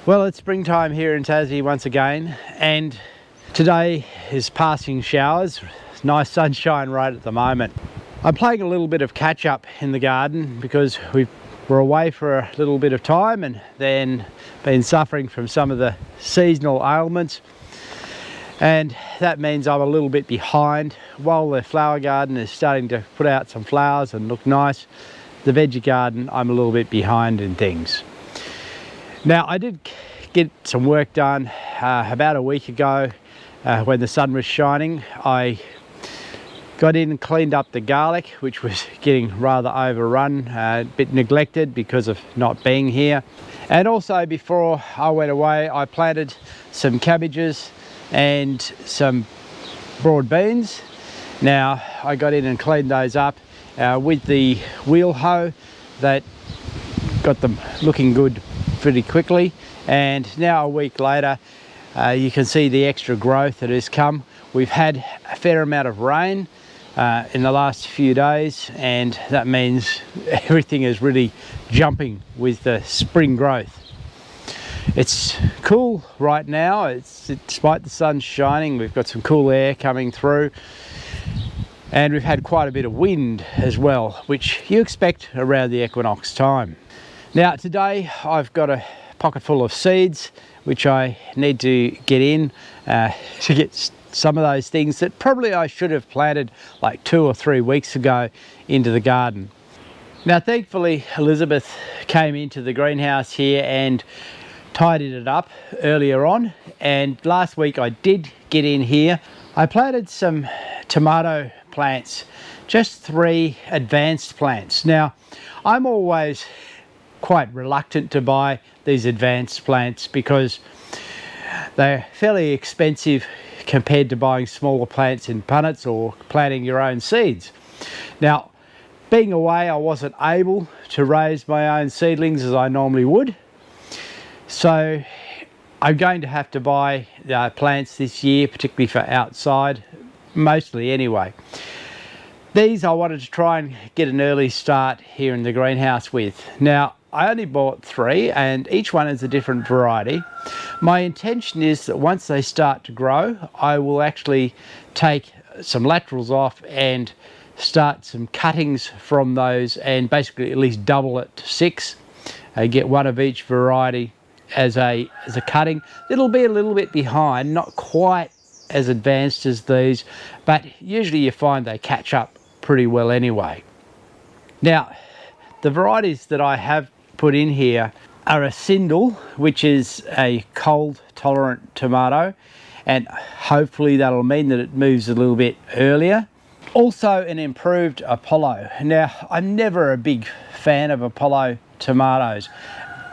Well, it's springtime here in Tassie once again, and today is passing showers. Nice sunshine right at the moment. I'm playing a little bit of catch up in the garden because we were away for a little bit of time and then been suffering from some of the seasonal ailments, and that means I'm a little bit behind. While the flower garden is starting to put out some flowers and look nice, the veggie garden I'm a little bit behind in things. Now, I did get some work done about a week ago when the sun was shining. I got in and cleaned up the garlic, which was getting rather overrun, a bit neglected because of not being here. And also, before I went away, I planted some cabbages and some broad beans. Now, I got in and cleaned those up with the wheel hoe. That got them looking good pretty quickly, and now a week later you can see the extra growth that has come. We've had a fair amount of rain in the last few days, and that means everything is really jumping with the spring growth. It's cool right now. Despite the sun shining, we've got some cool air coming through, and we've had quite a bit of wind as well, which you expect around the equinox time. Now, today I've got a pocket full of seeds which I need to get in to get some of those things that probably I should have planted like 2 or 3 weeks ago into the garden. Now, thankfully Elizabeth came into the greenhouse here and tidied it up earlier on, and last week I did get in here. I planted some tomato plants, just 3 advanced plants. Now, I'm always quite reluctant to buy these advanced plants because they're fairly expensive compared to buying smaller plants in punnets or planting your own seeds. Now, being away, I wasn't able to raise my own seedlings as I normally would, so I'm going to have to buy plants this year, particularly for outside, mostly anyway. These I wanted to try and get an early start here in the greenhouse with. Now, I only bought 3 and each one is a different variety. My intention is that once they start to grow, I will actually take some laterals off and start some cuttings from those, and basically at least double it to 6. Get one of each variety as a cutting. It'll be a little bit behind, not quite as advanced as these, but usually you find they catch up pretty well anyway. Now, the varieties that I have put in here are a Sindel, which is a cold tolerant tomato, and hopefully that'll mean that it moves a little bit earlier. Also an improved Apollo. Now, I'm never a big fan of Apollo tomatoes,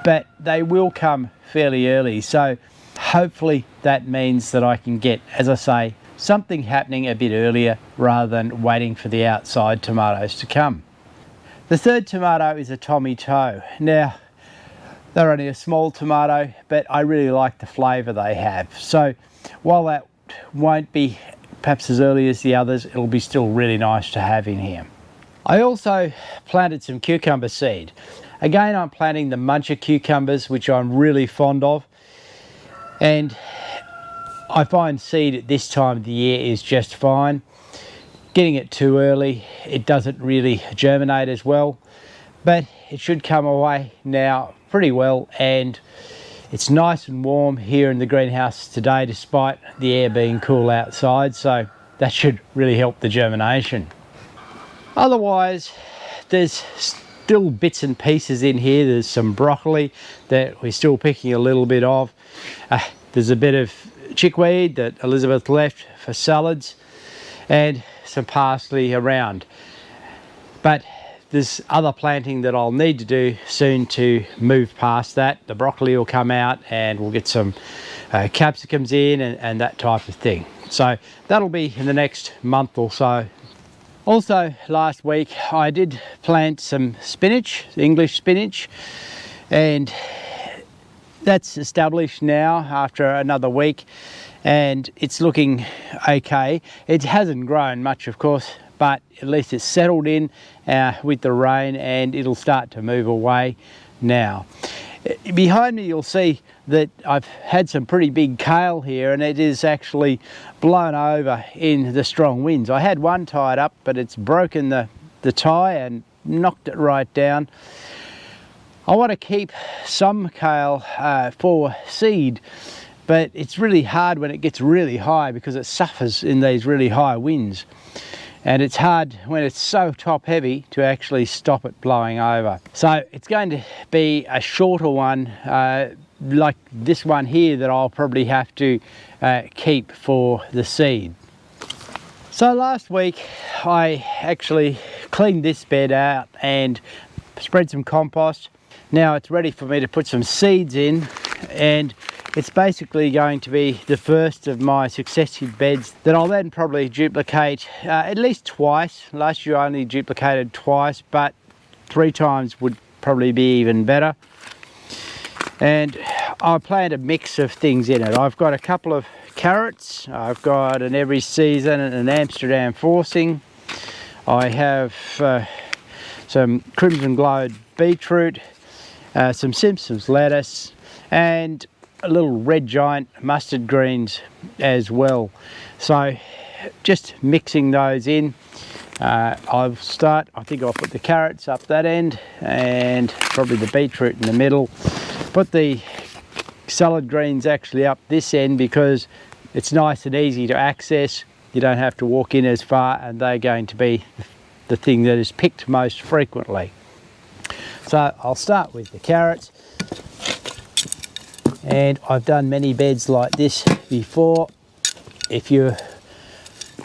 but they will come fairly early, so hopefully that means that I can get, as I say, something happening a bit earlier rather than waiting for the outside tomatoes to come. The third tomato is a Tommy Toe. Now, they're only a small tomato, but I really like the flavour they have. So while that won't be perhaps as early as the others, it'll be still really nice to have in here. I also planted some cucumber seed. Again, I'm planting the muncher cucumbers, which I'm really fond of. And I find seed at this time of the year is just fine. Getting it too early, it doesn't really germinate as well, but it should come away now pretty well, and it's nice and warm here in the greenhouse today despite the air being cool outside, so that should really help the germination. Otherwise, there's still bits and pieces in here. There's some broccoli that we're still picking a little bit of. There's a bit of chickweed that Elizabeth left for salads, and some parsley around. But there's other planting that I'll need to do soon to move past that. The broccoli will come out and we'll get some capsicums in and that type of thing. So that'll be in the next month or so. Also, last week I did plant some spinach, English spinach, and that's established now after another week, and it's looking okay. It hasn't grown much, of course, but at least it's settled in with the rain, and it'll start to move away now. Behind me you'll see that I've had some pretty big kale here, and it is actually blown over in the strong winds. I had one tied up, but it's broken the tie and knocked it right down. I want to keep some kale for seed, but it's really hard when it gets really high because it suffers in these really high winds. And it's hard when it's so top heavy to actually stop it blowing over. So it's going to be a shorter one, like this one here, that I'll probably have to keep for the seed. So last week I actually cleaned this bed out and spread some compost. Now it's ready for me to put some seeds in, and it's basically going to be the first of my successive beds that I'll then probably duplicate at least twice. Last year I only duplicated twice, but 3 times would probably be even better. And I planned a mix of things in it. I've got a couple of carrots, I've got an every season and an Amsterdam forcing. I have some crimson glowed beetroot, some Simpson's lettuce, and a little red giant mustard greens as well. So just mixing those in. I think I'll put the carrots up that end and probably the beetroot in the middle. Put the salad greens actually up this end because it's nice and easy to access. You don't have to walk in as far, and they're going to be the thing that is picked most frequently. So I'll start with the carrots. And I've done many beds like this before. If you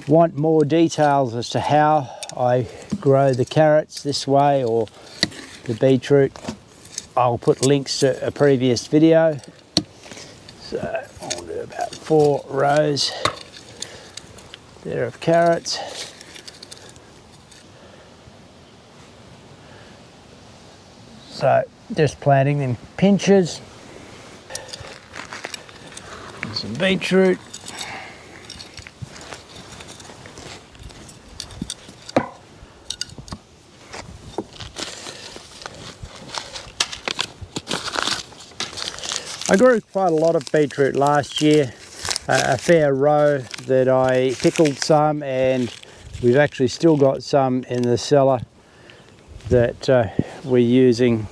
want more details as to how I grow the carrots this way or the beetroot, I'll put links to a previous video. So I'll do about 4 rows there of carrots. So just planting in pinches. Some beetroot. I grew quite a lot of beetroot last year, a fair row that I pickled some, and we've actually still got some in the cellar that we're using,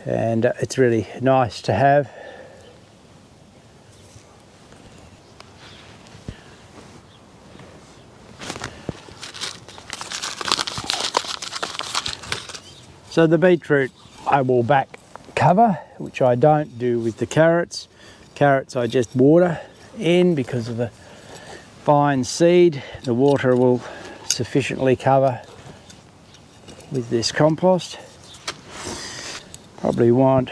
and it's really nice to have. So the beetroot I will back cover, which I don't do with the carrots. Carrots I just water in because of the fine seed. The water will sufficiently cover with this compost. Probably want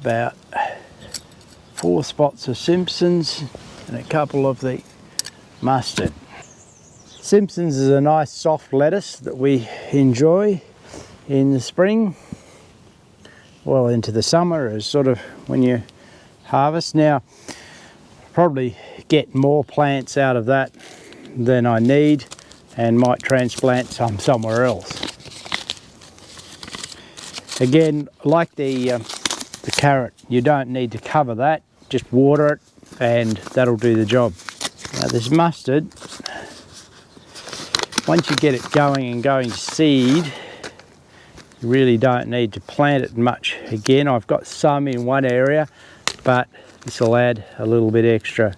about 4 spots of Simpson's and a couple of the mustard. Simpson's is a nice soft lettuce that we enjoy in the spring, well into the summer, is sort of when you harvest. Now probably get more plants out of that than I need and might transplant some somewhere else. Again, like the carrot, you don't need to cover that, just water it and that'll do the job. Now this mustard, once you get it going and going to seed, you really don't need to plant it much. Again, I've got some in one area, but this will add a little bit extra.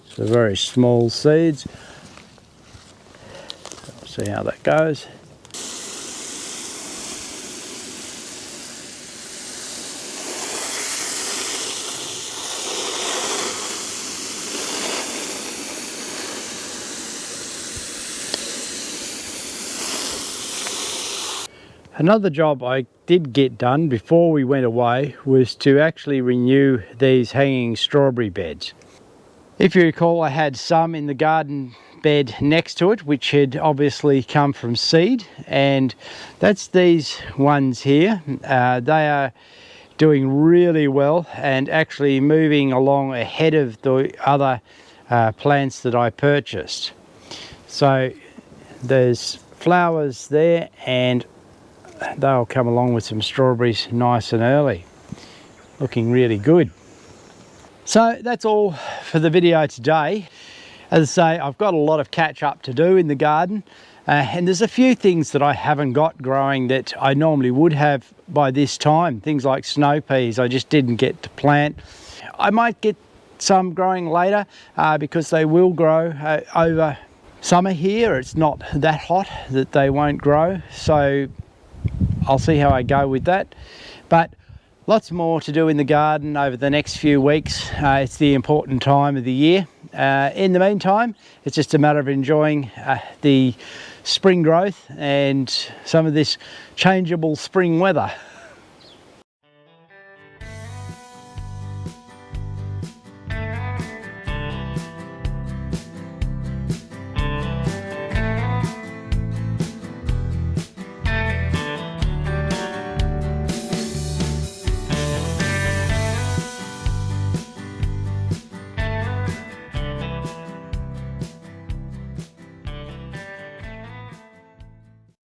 So very small seeds. We'll see how that goes. Another job I did get done before we went away was to actually renew these hanging strawberry beds. If you recall, I had some in the garden bed next to it, which had obviously come from seed, and that's these ones here. They are doing really well and actually moving along ahead of the other plants that I purchased. So there's flowers there, and they'll come along with some strawberries nice and early. Looking really good. So that's all for the video today. As I say, I've got a lot of catch up to do in the garden, and there's a few things that I haven't got growing that I normally would have by this time. Things like snow peas I just didn't get to plant. I might get some growing later because they will grow over summer here. It's not that hot that they won't grow, so I'll see how I go with that. But lots more to do in the garden over the next few weeks. It's the important time of the year. In the meantime, it's just a matter of enjoying the spring growth and some of this changeable spring weather.